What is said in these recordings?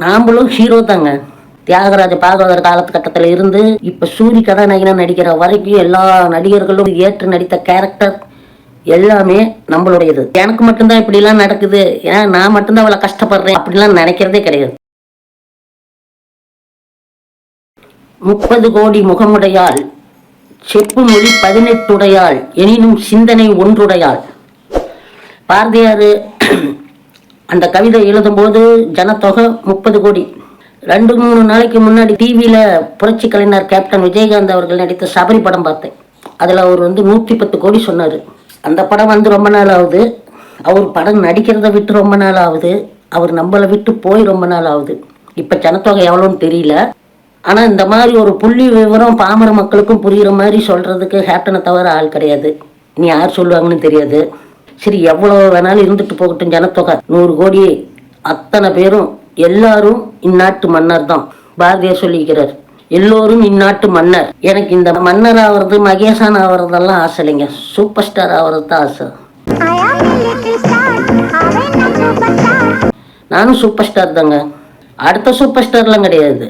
நாமளும் ஹீரோ தாங்க. தியாகராஜ பாகவதர் காலகட்டத்தில் இருந்து இப்ப சூரி கதாநாயகனா நடிக்கிற வரைக்கும் எல்லா நடிகர்களும் ஏற்று நடித்த கேரக்டர் எல்லாமே நம்மளுடையது. எனக்கு மட்டும்தான் இப்படி எல்லாம் நடக்குது, ஏன்னா நான் மட்டும்தான் அவளை கஷ்டப்படுறேன் அப்படிலாம் நினைக்கிறதே கிடையாது. 30 கோடி முகமுடையாள், செப்பு மொழி 18 உடையாள், எனினும் சிந்தனை ஒன்றுடையாள். பாரதியார் அந்த கவிதை எழுதும் போது ஜனத்தொகை 30 கோடி. 2-3 நாளைக்கு முன்னாடி டிவியில புரட்சி கலைஞர் கேப்டன் விஜயகாந்த் அவர்கள் நடித்த சபரி படம் பார்த்தேன். அதுல அவர் 110 கோடி சொன்னாரு. அந்த படம் ரொம்ப நாள் ஆகுது. அவர் படம் நடிக்கிறத விட்டு ரொம்ப நாள் ஆகுது. அவர் நம்மளை விட்டு போய் ரொம்ப நாள் ஆகுது. இப்ப ஜனத்தொகை எவ்வளோன்னு தெரியல. ஆனா இந்த மாதிரி ஒரு புள்ளி விவரம் பாமர மக்களுக்கும் புரியுற மாதிரி சொல்றதுக்கு கேப்டனை தவிர ஆள் கிடையாது. நீ யார் சொல்லுவாங்கன்னு தெரியாது. சரி, எவ்வளவு வேணாலும் இருந்துட்டு போகட்டும். ஜனத்தொகை 100 கோடி, அத்தனை பேரும் எல்லாரும் இந்நாட்டு மன்னர் தான். பாரதியார் சொல்லிக்கிறார், எல்லோரும் இந்நாட்டு மன்னர். எனக்கு இந்த மன்னர் ஆகிறது, மகேஷான் ஆகிறதெல்லாம் ஆசை இல்லைங்க. சூப்பர் ஸ்டார் ஆகிறது தான் ஆசை. நானும் சூப்பர் ஸ்டார் தாங்க. அடுத்த சூப்பர் ஸ்டார்லாம் கிடையாது.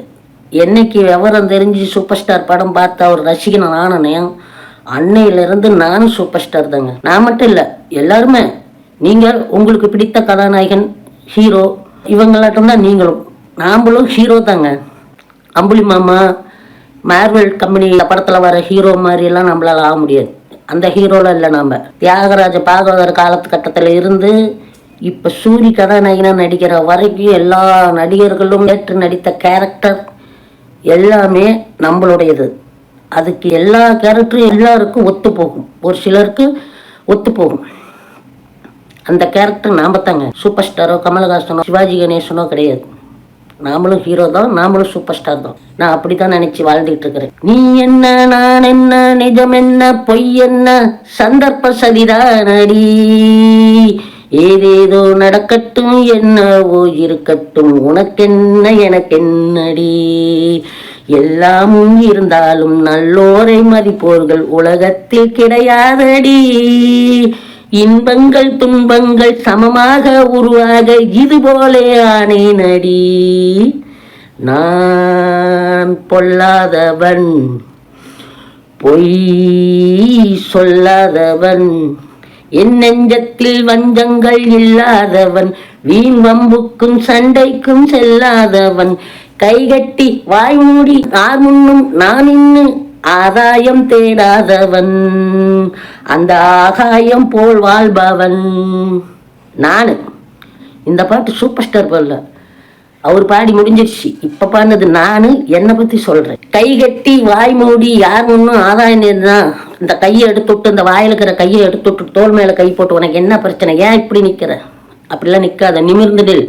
என்னைக்கு விவரம் தெரிஞ்சு சூப்பர் ஸ்டார் படம் பார்த்து அவர் ரசிக்கணும் நானும், அன்னையிலிருந்து நானும் சூப்பர் ஸ்டார் தாங்க. நான் மட்டும் இல்லை, எல்லாருமே. நீங்கள் உங்களுக்கு பிடித்த கதாநாயகன் ஹீரோ இவங்களாட்டம் தான் நீங்களும். நாமளும் ஹீரோ தாங்க. அம்புலி மாமா, மார்வல் கம்பெனி படத்தில் வர ஹீரோ மாதிரிலாம் நம்மளால ஆக முடியாது. அந்த ஹீரோலாம் இல்லை. நாம் தியாகராஜ பாகவதர் காலகட்டத்தில் இருந்து இப்போ சூரி கதாநாயகனா நடிக்கிற வரைக்கும் எல்லா நடிகர்களும் ஏற்று நடித்த கேரக்டர் எல்லாமே நம்மளுடையது. அதுக்கு எல்லா கேரக்டரும் எல்லாருக்கும் ஒத்து போகும், ஒரு சிலருக்கு ஒத்து போகும். அந்த கேரக்டர் நாம தாங்க. சூப்பர் ஸ்டாரோ கமலஹாசனோ சிவாஜி கணேசனோ கிடையாது. நாமளும் ஹீரோ தான், நாமளும் சூப்பர் ஸ்டார் தான். நான் அப்படித்தான் நினைச்சு வாழ்ந்துட்டு இருக்கிறேன். நீ என்ன நான் என்ன, நிஜம் என்ன பொய் என்ன, சந்தர்ப்ப சதிதானடி, ஏதேதோ நடக்கட்டும் என்னவோ இருக்கட்டும், உனக்கென்ன எனக்கென்னடி, எல்லாமும் இருந்தாலும் நல்லோரை மதிப்போர்கள் உலகத்தில் கிடையாதடி, இன்பங்கள் துன்பங்கள் சமமாக உருவாக இதுபோலே ஆனேனடி, நான் பொல்லாதவன் பொய் சொல்லாதவன், என் நெஞ்சத்தில் வஞ்சங்கள் இல்லாதவன், வீண் வம்புக்கும் சண்டைக்கும் செல்லாதவன், கைகட்டி வாய் மூடி யார் முன்னும் நான் இன்னும் ஆதாயம் தேடாதவன், அந்த ஆகாயம் போல் வாழ்பவன் நானு. இந்த பாட்டு சூப்பர் ஸ்டார் போல அவர் பாடி முடிஞ்சிருச்சு. இப்ப பாடினது நானு, என்னை பத்தி சொல்றேன். கை கட்டி வாய் மூடி யார் முன்னும் ஆதாயம் தான். இந்த கையை எடுத்துட்டு, இந்த வாயில இருக்கிற கையை எடுத்துட்டு தோல் மேல கை போட்டு, உனக்கு என்ன பிரச்சனை, ஏன் இப்படி நிக்கிற, அப்படிலாம் நிக்காத, நிமிர்ந்துடில்,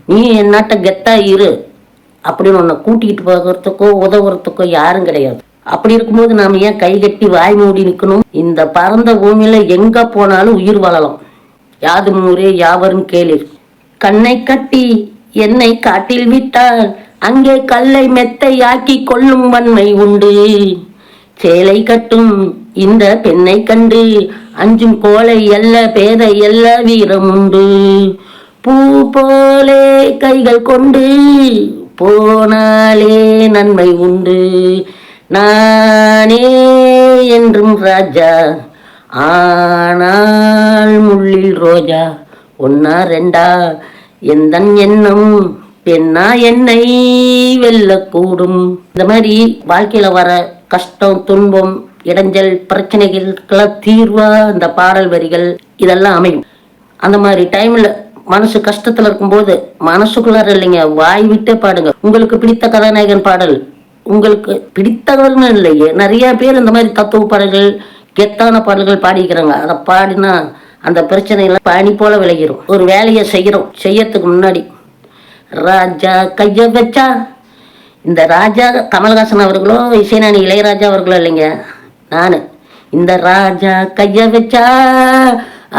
நீ என்னாட்ட கெத்தா இரு அப்படின்னு உன்னை கூட்டிகிட்டு போகிறதுக்கோ உதவுறதுக்கோ யாரும் கிடையாது. அப்படி இருக்கும்போது நாம ஏன் கை கட்டி வாய் மூடி நிற்கணும்? இந்த பரந்த பூமியில எங்க போனாலும் உயிர் வாழலாம். யாதும் ஊரே யாவரும் கேளீர். கண்ணை கட்டி என்னை காட்டில் விட்டால் அங்கே கல்லை மெத்தை ஆக்கி கொள்ளும் வன்மை உண்டு, சேலை கட்டும் இந்த பெண்ணை கண்டு அஞ்சும் கோலை அல்ல பேதை அல்ல வீரம் உண்டு, பூ போலே கைகள் கொண்டு போனாலே நன்மை உண்டு, நானே என்றும் ராஜா ஆனால் முள்ளில் ரோஜா, ஒன்னா ரெண்டா எந்த எண்ணம் பெண்ணா என்னை வெல்லக்கூடும். இந்த மாதிரி வாழ்க்கையில வர கஷ்டம் துன்பம் இடைஞ்சல் பிரச்சனைகளுக்கெல்லாம் தீர்வா இந்த பாடல் வரிகள் இதெல்லாம் அமையும். அந்த மாதிரி டைம்ல மனசு கஷ்டத்துல இருக்கும்போது மனசுக்குள்ளார இல்லைங்க, வாய் விட்டே பாடுங்க. உங்களுக்கு பிடித்த கதாநாயகன் பாடல், உங்களுக்கு பிடித்தவர்னு இல்லையே, நிறைய பேர் இந்த மாதிரி தத்துவ பாடல்கள் கெத்தான பாடல்கள் பாடிக்கிறாங்க. அதை பாடினா அந்த பிரச்சனையெல்லாம் பனி போல விளைகிறோம். ஒரு வேலையை செய்யறதுக்கு முன்னாடி ராஜா கைய வச்சா, இந்த ராஜா கமல்ஹாசன் அவர்களோ இசைஞானி இளையராஜா அவர்களோ இல்லைங்க, நானு. இந்த ராஜா கைய வச்சா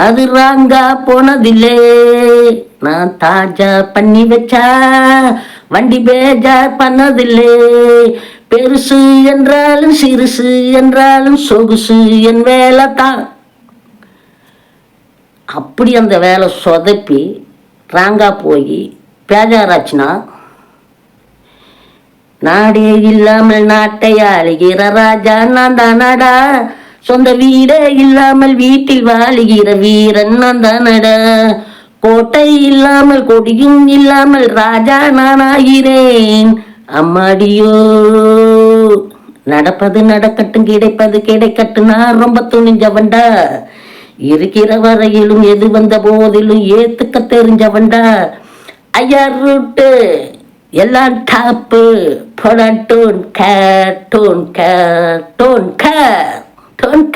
அது ராங்கா போனதில்லை, நான் தாஜா பண்ணி வச்சா வண்டி பேஜார் பண்ணதில்லை, பெருசு என்றாலும் சிறுசு என்றாலும் சொகுசு என் வேலை தான். அப்படி அந்த வேலை சொதப்பி ராங்கா போய் பேஜாராச்சுன்னா, நாடே இல்லாமல் நாட்டை ஆளுகிற ராஜா நான் தானடா, சொந்த வீடே இல்லாமல் வீட்டில் வாழுகிற வீரன் நான் தானடா, கோட்டை இல்லாமல் கொடியும் இல்லாமல் ராஜா நான் ஆகிறேன் அம்மாடியோ. நடப்பது நடக்கட்டும், கிடைப்பது கிடைக்கட்டும், நான் ரொம்ப துணிஞ்சவன்டா, இருக்கிற வரையிலும் எது வந்த போதிலும் ஏத்துக்க தெரிஞ்சவன்டா. ஐயா ரூட்டு எல்லாம் டாப்பு, டோன்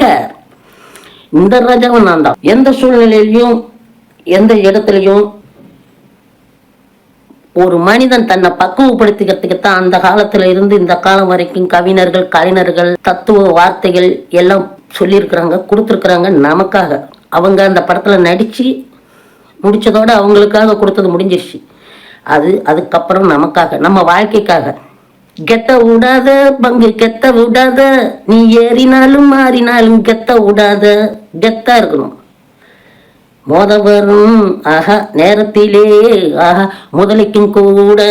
கேர். இந்த ராஜாவும் நான் தான். எந்த சூழ்நிலையிலையும் எந்த இடத்துலையும் ஒரு மனிதன் தன்னை பக்குவப்படுத்திக்கிறதுக்குத்தான் அந்த காலத்துல இருந்து இந்த காலம் வரைக்கும் கவிஞர்கள், கலைஞர்கள், தத்துவ வார்த்தைகள் எல்லாம் சொல்லியிருக்கிறாங்க, கொடுத்துருக்குறாங்க நமக்காக. அவங்க அந்த படத்துல நடிச்சு முடிச்சதோட அவங்களுக்காக கொடுத்தது முடிஞ்சிருச்சு. அதுக்கப்புறம் நமக்காக, நம்ம வாழ்க்கைக்காக. கெத்த விடாத பங்கு, கெத்த விடாத, நீ ஏறினாலும் மாறினாலும் கெத்த விடாத, கெத்தா இருக்கணும். மோத வரும் ஆஹா நேரத்திலே ஆஹா, முதலைக்கும் கூட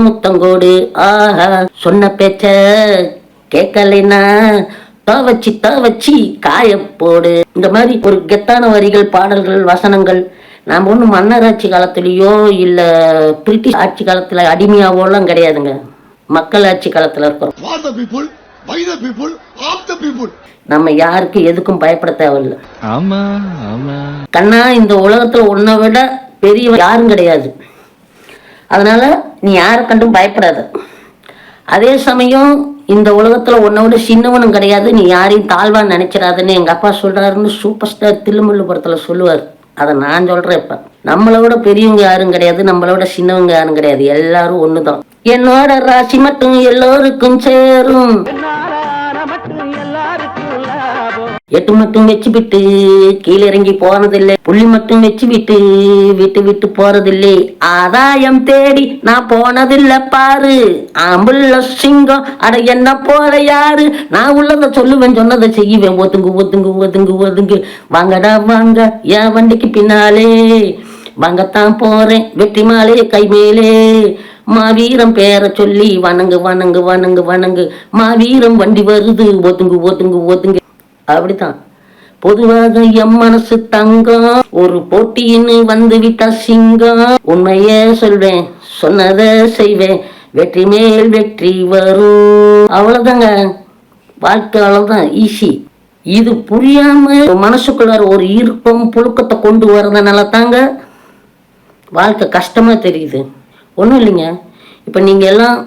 முத்தங்கோடு ஆஹா, சொன்ன பேச்ச கேட்கலைன்னா தவச்சி காயப்போடு. இந்த மாதிரி ஒரு கெத்தான வரிகள், பாடல்கள், வசனங்கள். நாம் ஒன்றும் மன்னர் ஆட்சி காலத்திலேயோ இல்லை பிரிட்டிஷ் ஆட்சி காலத்தில் அடிமையாவோலாம் கிடையாதுங்க. மக்கள் ஆட்சி காலத்தில் இருக்கிறோம். நம்ம யாருக்கு எதுக்கும் பயப்பட தேவையில்லை. கண்ணா, இந்த உலகத்துல உன்னை விட பெரிய யாரும் கிடையாது. அதனால நீ யாரை கண்டும் பயப்படாத. அதே சமயம் இந்த உலகத்துல உன்னை விட சின்னவனும் கிடையாது, நீ யாரையும் தாழ்வா நினைச்சிடாதுன்னு எங்க அப்பா சொல்றாருன்னு சூப்பர் ஸ்டார் தில்லுமுல்லு படத்துல சொல்லுவார். அதை நான் சொல்றேன். இப்ப நம்மளோட பெரியவங்க யாரும் கிடையாது, நம்மளோட சின்னவங்க யாரும் கிடையாது, எல்லாரும் ஒண்ணுதான். என்னோட ராசி மட்டும் எல்லோருக்கும் சேரும், எட்டு மட்டும் வச்சு விட்டு கீழே இறங்கி போனதில்லை, புள்ளி மட்டும் வச்சு விட்டு விட்டு விட்டு போறதில்லை, ஆதாயம் தேடி நான் போனதில்லை பாரு, ஆம்புள்ள சிங்கம் அட என்ன போல யாரு, நான் உள்ளதை சொல்லுவேன், சொன்னதை செய்வேன், ஒதுங்கு வாங்கடா வாங்க என் வண்டிக்கு பின்னாலே, வாங்கத்தான் போறேன் வெற்றி மாலே கை மேலே, மாவீரம் பேர சொல்லி வணங்கு, மாவீரம் வண்டி வருது, ஒதுங்கு. அப்படித்தான் பொதுவாக எம் மனசு தங்கம், ஒரு போட்டின்னு வந்து விட்டா சிங்கம், உண்மையே சொல்வேன், சொன்னதை செய்வேன், வெற்றி மேல் வெற்றி வரும். அவ்வளவுதாங்க வாழ்க்கை, அவ்வளவுதான், ஈஸி. இது புரியாம மனசுக்குள்ளார ஒரு ஈர்ப்பம் புழுக்கத்தை கொண்டு வர்றதுனால தாங்க வாழ்க்கை கஷ்டமா தெரியுது. ஒன்றும் இல்லைங்க. இப்போ நீங்கள் எல்லாம்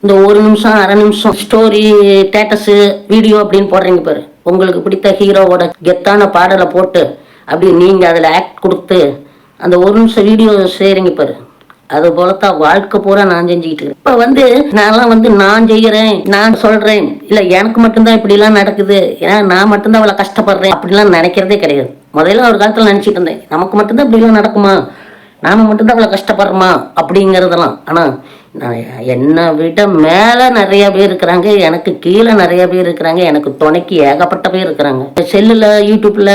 இந்த ஒரு நிமிஷம் அரை நிமிஷம் ஸ்டோரி, ஸ்டேட்டஸு, வீடியோ அப்படின்னு போடுறீங்க பாரு. உங்களுக்கு பிடித்த ஹீரோவோட கெத்தான பாடலை போட்டு அப்படி நீங்கள் அதில் ஆக்ட் கொடுத்து அந்த ஒரு நிமிஷம் வீடியோ செய்கிறீங்க பாரு. அது போலத்தான் வாழ்க்கை பூரா நான் செஞ்சுக்கிட்டு இருக்கேன். இப்போ நான்லாம் நான் செய்கிறேன், நான் சொல்கிறேன், இல்லை எனக்கு மட்டும்தான் இப்படிலாம் நடக்குது, ஏன்னா நான் மட்டும்தான் அவ்வளோ கஷ்டப்படுறேன் அப்படிலாம் நினைக்கிறதே கிடையாது. முதல்ல ஒரு காலத்தில் நினச்சிட்டு இருந்தேன், நமக்கு மட்டும்தான் இப்படிலாம் நடக்குமா, நாம மட்டும்தான் அவ்வளோ கஷ்டப்படுறோமா அப்படிங்கிறதெல்லாம். ஆனால் என்னை விட மேலே நிறைய பேர் இருக்கிறாங்க, எனக்கு கீழே நிறைய பேர் இருக்கிறாங்க, எனக்கு துணைக்கு ஏகப்பட்ட பேர் இருக்கிறாங்க. செல்லில், யூடியூப்பில்,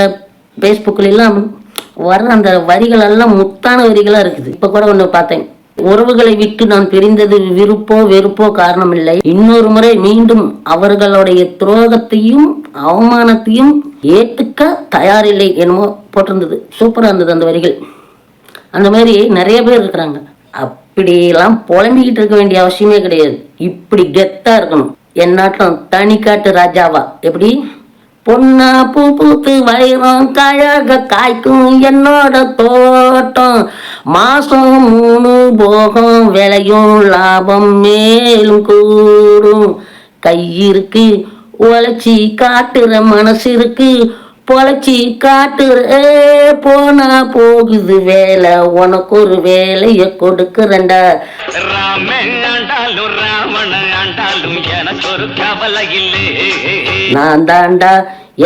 ஃபேஸ்புக்கிலெல்லாம் வர்ற அந்த வரிகள் எல்லாம் முத்தான வரிகளாக இருக்குது. இப்போ கூட ஒன்று பார்த்தேன், உறவுகளை விட்டு நான் பிரிந்தது விருப்போ வெறுப்போ காரணம் இல்லை, இன்னொரு முறை மீண்டும் அவர்களுடைய துரோகத்தையும் அவமானத்தையும் ஏற்றுக்க தயாரில்லை என்னமோ போட்டிருந்தது. சூப்பராக இருந்தது அந்த வரிகள். அந்த மாதிரி நிறைய பேர் இருக்கிறாங்க. அப்படியெல்லாம் புலம்பிக்கிட்டு இருக்க வேண்டிய அவசியமே கிடையாது. இப்படி கெத்தா இருக்கணும். என்னாட்டம் தனி காட்டு ராஜாவா, எப்படி பொன்னா பூ பூத்து வைரம் காயாக காய்க்கும் என்னோட தோட்டம், மாசம் 3 போகம் விளையும் லாபம் மேலும் கூடும், கையிருக்கு உழைச்சி காட்டுற மனசு இருக்கு, பொழைச்சி காட்டுற போனா போகுது வேலை, உனக்கு ஒரு வேலைய கொடுக்குறேன்டா. நான் தாண்டா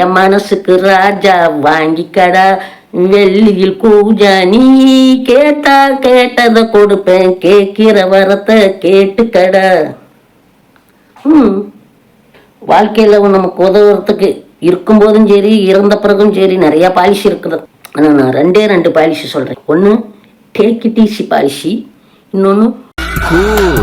என் மனசுக்கு ராஜா, வாங்கிக்கடா வெள்ளியில் கூஜா, நீ கேட்டா கேட்டதை கொடுப்பேன், கேட்கிற வரத்தை கேட்டுக்கடா. வாழ்க்கையில நமக்கு உதவுறதுக்கு இருக்கும்போதும் சரி, இறந்த பிறகும் சரி நிறைய பாலிசி இருக்குது. ஆனால் நான் 2 பாலிசி சொல்கிறேன். ஒன்று டேக் இட் ஈஸி பாலிசி, இன்னொன்னு கூல்